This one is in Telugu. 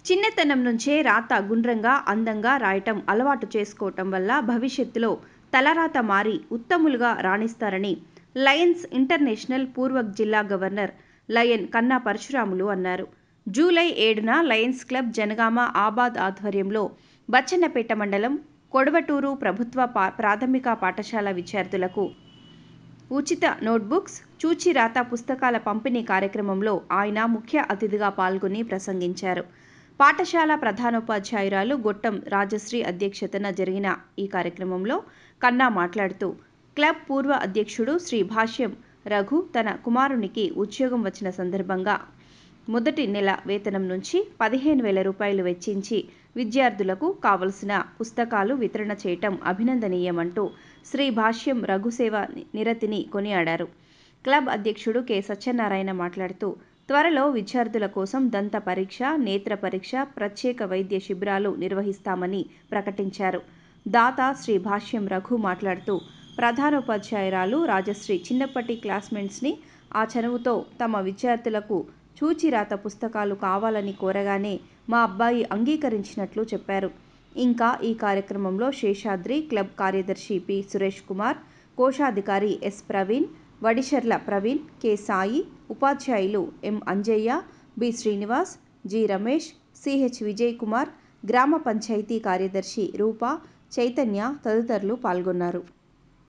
చిన్నతనం నుంచే రాత గుండ్రంగా అందంగా రాయటం అలవాటు చేసుకోవటం వల్ల భవిష్యత్తులో తలరాత మారి ఉత్తములుగా రాణిస్తారని లయన్స్ ఇంటర్నేషనల్ పూర్వక్ జిల్లా గవర్నర్ లయన్ కన్నా పరశురాములు అన్నారు. జూలై 7న లయన్స్ క్లబ్ జనగామ ఆబాద్ ఆధ్వర్యంలో బచ్చన్నపేట మండలం కొడవటూరు ప్రభుత్వ ప్రాథమిక పాఠశాల విద్యార్థులకు ఉచిత నోట్బుక్స్, చూచిరాత పుస్తకాల పంపిణీ కార్యక్రమంలో ఆయన ముఖ్య అతిథిగా పాల్గొని ప్రసంగించారు. పాఠశాల ప్రధానోపాధ్యాయురాలు గొట్టం రాజశ్రీ అధ్యక్షతన జరిగిన ఈ కార్యక్రమంలో కన్నా మాట్లాడుతూ, క్లబ్ పూర్వ అధ్యక్షుడు శ్రీ భాష్యం రఘు తన కుమారునికి ఉద్యోగం వచ్చిన సందర్భంగా మొదటి నెల వేతనం నుంచి 15,000 రూపాయలు వెచ్చించి విద్యార్థులకు కావలసిన పుస్తకాలు వితరణ చేయటం అభినందనీయమంటూ శ్రీ భాష్యం రఘు సేవ నిరతిని కొనియాడారు. క్లబ్ అధ్యక్షుడు కె సత్యనారాయణ మాట్లాడుతూ, త్వరలో విద్యార్థుల కోసం దంత పరీక్ష, నేత్ర పరీక్ష, ప్రత్యేక వైద్య శిబిరాలు నిర్వహిస్తామని ప్రకటించారు. దాత శ్రీ భాష్యం రఘు మాట్లాడుతూ, ప్రధానోపాధ్యాయురాలు రాజశ్రీ చిన్నప్పటి క్లాస్మేట్స్ని ఆ చనువుతో తమ విద్యార్థులకు చూచిరాత పుస్తకాలు కావాలని కోరగానే మా అబ్బాయి అంగీకరించినట్లు చెప్పారు. ఇంకా ఈ కార్యక్రమంలో శేషాద్రి క్లబ్ కార్యదర్శి పి సురేష్ కుమార్, కోశాధికారి ఎస్ ప్రవీణ్, వడిషర్ల ప్రవీణ్, కె సాయి, ఉపాధ్యాయులు M Anjaiah, B Srinivas, G Ramesh, CH Vijay Kumar, గ్రామ పంచాయతీ కార్యదర్శి రూప, చైతన్య తదితరులు పాల్గొన్నారు.